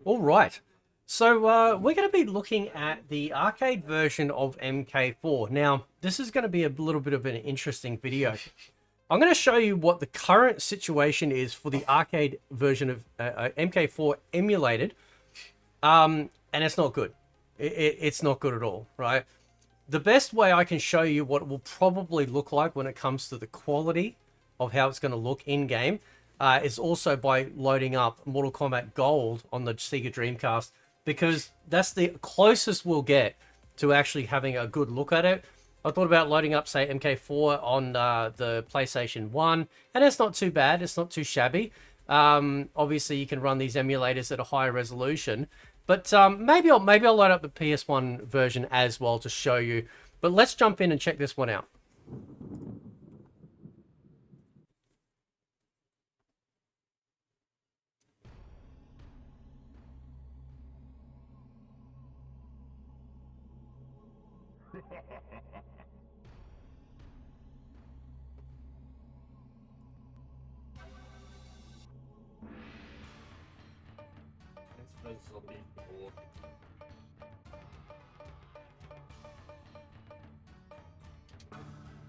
All right. So we're going to be looking at the arcade version of MK4. Now, this is going to be a little bit of an interesting video. I'm going to show you what the current situation is for the arcade version of MK4 emulated, and it's not good. It's not good at all, right? The best way I can show you what it will probably look like when it comes to the quality of how it's going to look in-game is also by loading up Mortal Kombat Gold on the Sega Dreamcast, because that's the closest we'll get to actually having a good look at it. I thought about loading up, say, MK4 on the PlayStation 1, and it's not too bad. It's not too shabby. Obviously, you can run these emulators at a higher resolution, but maybe I'll load up the PS1 version as well to show you. But let's jump in and check this one out.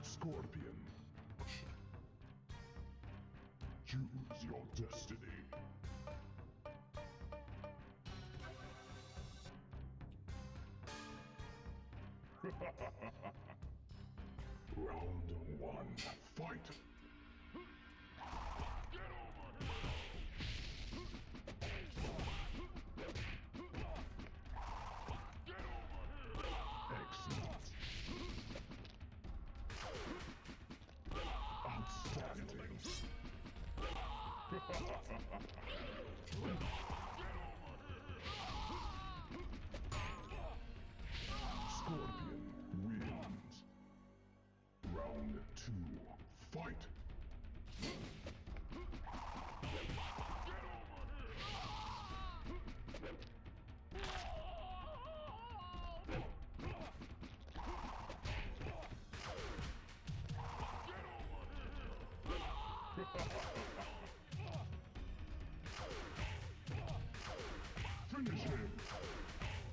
Scorpion. Choose your destiny. Round one, fight. Excellent. Outstanding. Scorpion wins. Round two, fight. Finish him.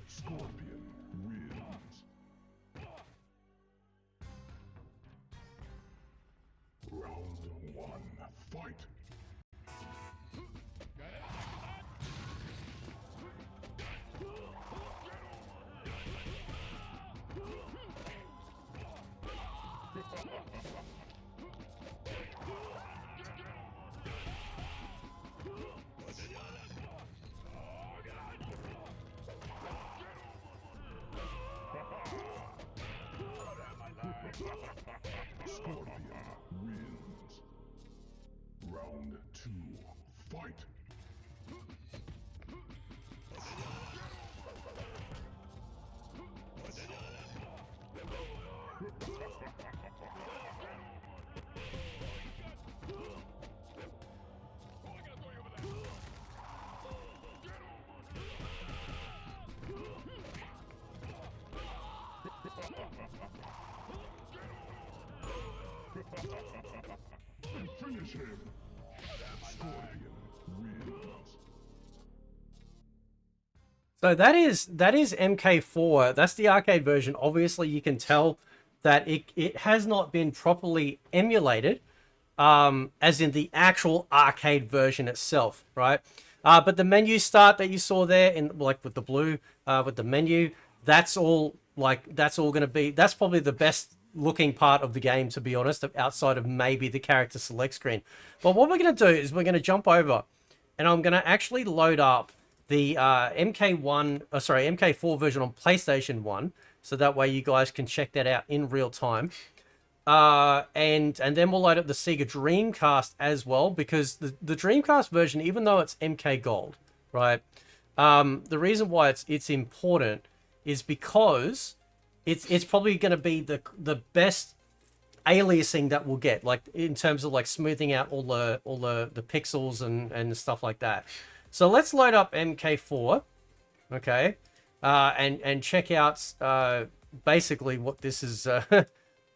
Scorpion wins. Round one, fight. Scorpion wins. Round two, fight. Finish him. Scorpion wins. So that is MK4. That's the arcade version. Obviously, you can tell that it has not been properly emulated, as in the actual arcade version itself, right? But the menu start that you saw there, in like with the blue, with the menu, that's all going to be. That's probably the best looking part of the game, to be honest, outside of maybe the character select screen. But what we're going to do is we're going to jump over, and I'm going to actually load up the MK4 version on PlayStation 1, so that way you guys can check that out in real time. And then we'll load up the Sega Dreamcast as well, because the Dreamcast version, even though it's MK Gold, right? The reason why it's important is because it's probably going to be the best aliasing that we'll get, like in terms of like smoothing out all the pixels and stuff like that. So let's load up MK4, okay, and check out basically what this is.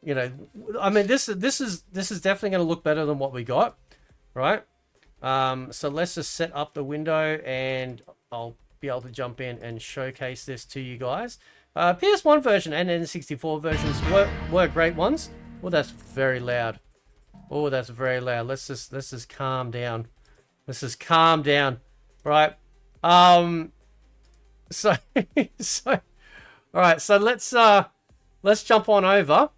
You know, I mean, this is definitely going to look better than what we got, right? So let's just set up the window, and I'll be able to jump in and showcase this to you guys. PS1 version and N64 versions were great ones. Oh, that's very loud. Oh, that's very loud. Let's just calm down. Let's just calm down. Right. So all right, so let's jump on over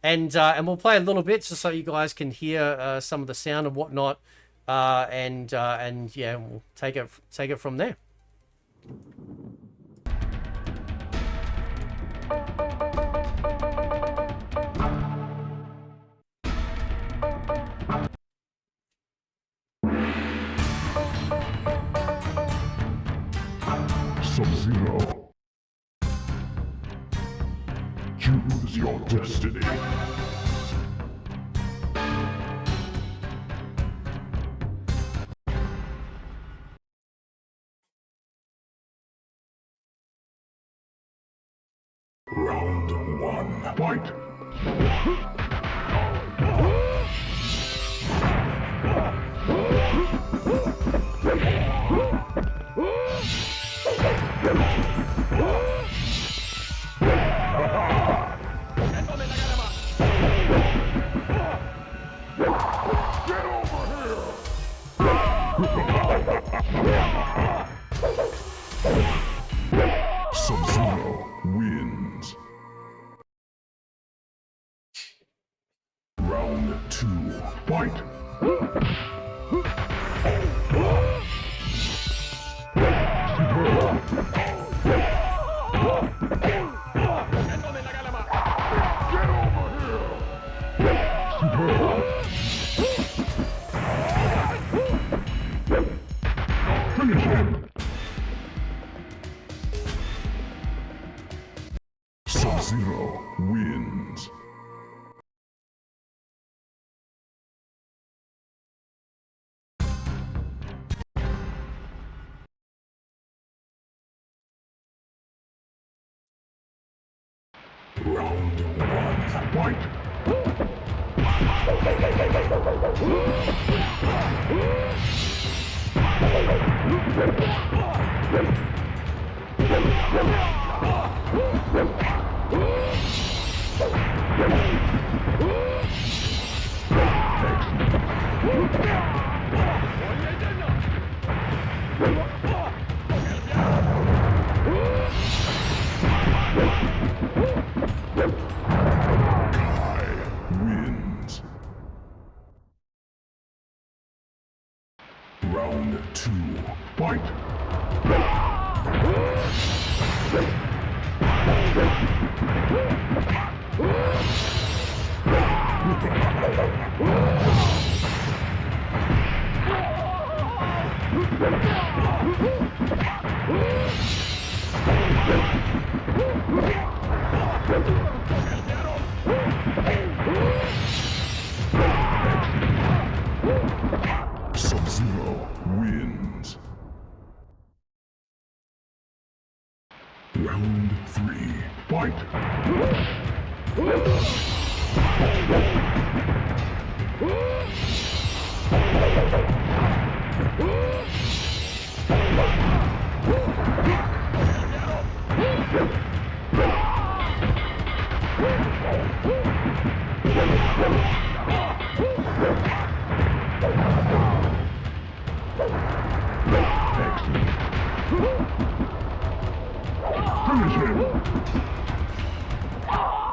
and we'll play a little bit just so you guys can hear some of the sound and whatnot. And yeah, we'll take it from there. Sub-Zero. Choose your destiny. Round one. Fight! Sub-Zero wins. Round two. Fight! Finish him! Sub-Zero wins. Round one. Fight! Wins. Round two. Fight! Sub-Zero wins. Round three. Fight! Finish him!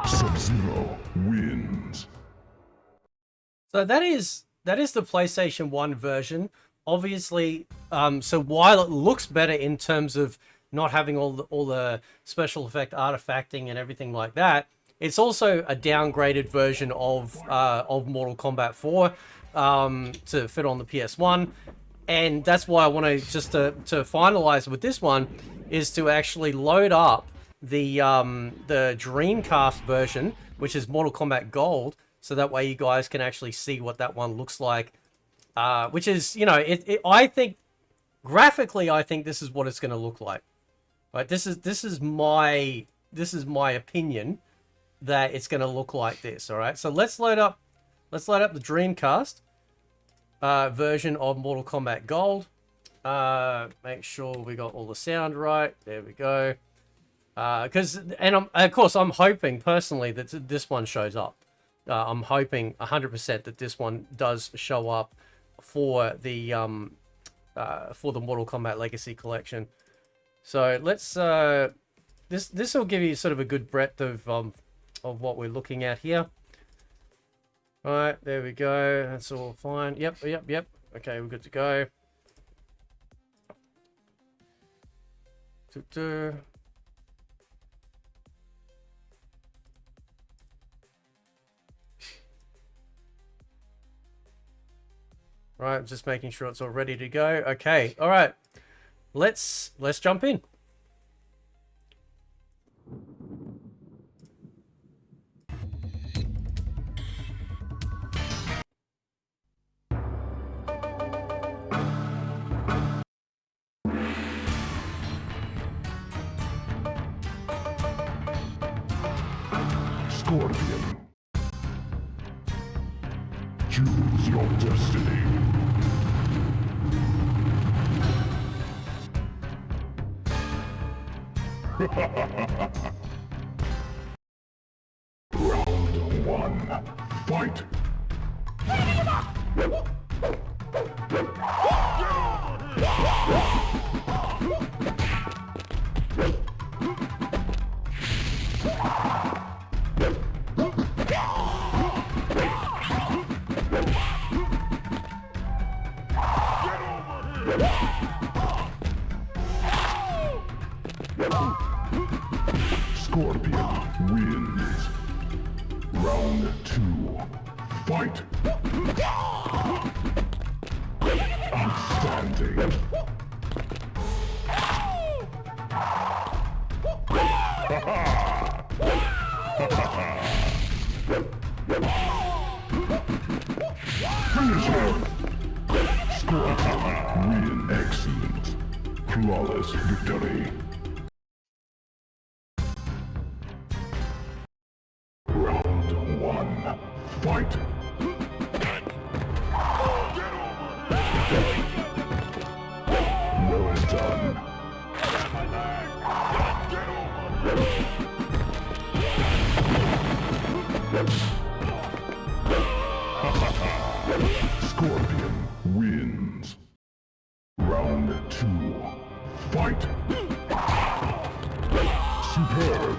Sub-Zero wins. So that is the PlayStation 1 version. Obviously, so while it looks better in terms of not having all the special effect artifacting and everything like that, it's also a downgraded version of Mortal Kombat 4 to fit on the PS1. And that's why I want to just to finalize with this one is to actually load up the Dreamcast version, which is Mortal Kombat Gold, so that way you guys can actually see what that one looks like. Which is, you know, I think graphically, I think this is what it's going to look like. Right? This is my opinion that it's going to look like this. All right. So let's load up the Dreamcast version of Mortal Kombat Gold. Make sure we got all the sound right. There we go. Of course, I'm hoping personally that this one shows up. I'm hoping 100% that this one does show up for the Mortal Kombat Legacy Collection. So let's this will give you sort of a good breadth of what we're looking at here. All right, there we go. That's all fine. Yep. Okay, we're good to go. Right, just making sure it's all ready to go. Okay, all right. Let's jump in. Scorpion. Choose your destiny. Round 1. Fight! Scorpion wins. Round 2. Fight! Outstanding. Finish him! Scorpion win. Excellent. Flawless victory. Round 1. Fight! Well done. Scorpion wins. Round 2. Fight! Superb!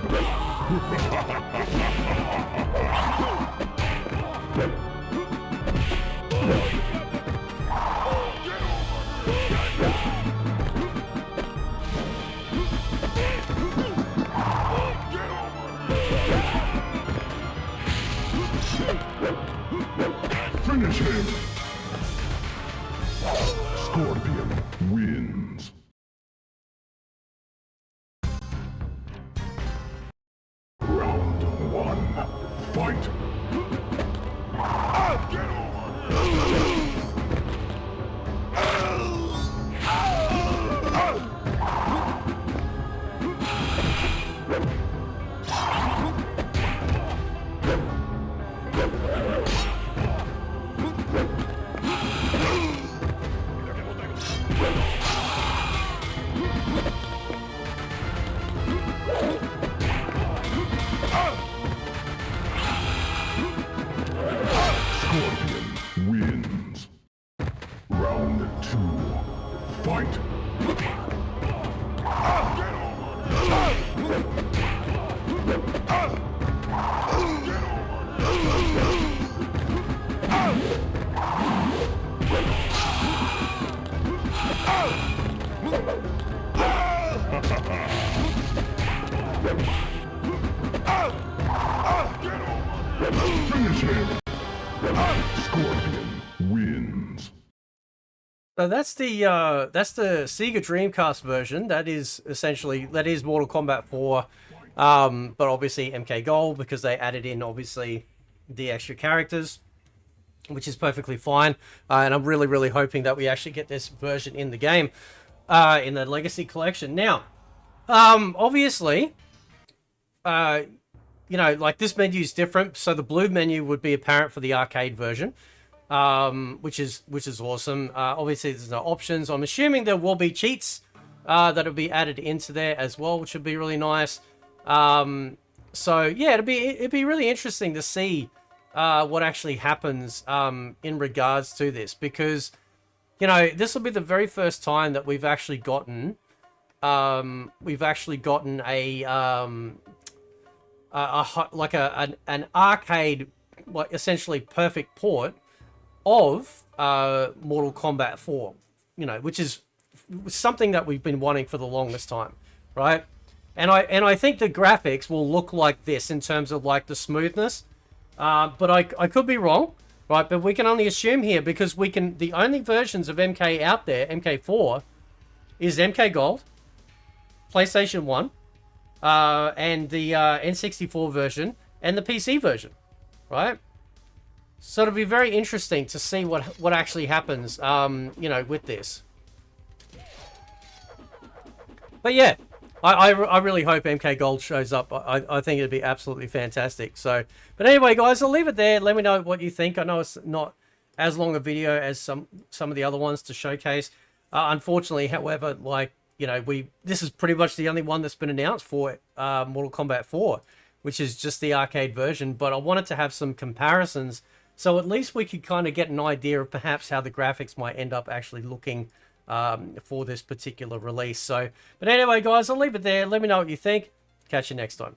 Finish him! Scorpion wins. Round 1. Fight! Scorpion wins. Round 2. Fight! Finish him! Scorpion wins. So that's the Sega Dreamcast version. That is Mortal Kombat 4, but obviously MK Gold, because they added in obviously the extra characters, which is perfectly fine. And I'm really hoping that we actually get this version in the game, in the Legacy Collection. Now, obviously, you know, like this menu is different. So the blue menu would be apparent for the arcade version. which is awesome. Obviously, there's no options. I'm assuming there will be cheats that'll be added into there as well, which would be really nice. So yeah, it'd be really interesting to see what actually happens in regards to this, because you know, this will be the very first time that we've actually gotten an arcade, like essentially perfect port of Mortal Kombat 4, you know, which is something that we've been wanting for the longest time, right? And I think the graphics will look like this in terms of like the smoothness, but I could be wrong, right? But we can only assume here, because the only versions of MK out there, MK4, is MK Gold, PlayStation 1, and the N64 version, and the PC version, right? So it'll be very interesting to see what actually happens, you know, with this. But yeah, I really hope MK Gold shows up. I think it'd be absolutely fantastic. So, but anyway, guys, I'll leave it there. Let me know what you think. I know it's not as long a video as some of the other ones to showcase. Unfortunately, however, like, you know, this is pretty much the only one that's been announced for Mortal Kombat 4, which is just the arcade version. But I wanted to have some comparisons, so at least we could kind of get an idea of perhaps how the graphics might end up actually looking for this particular release. So, but anyway, guys, I'll leave it there. Let me know what you think. Catch you next time.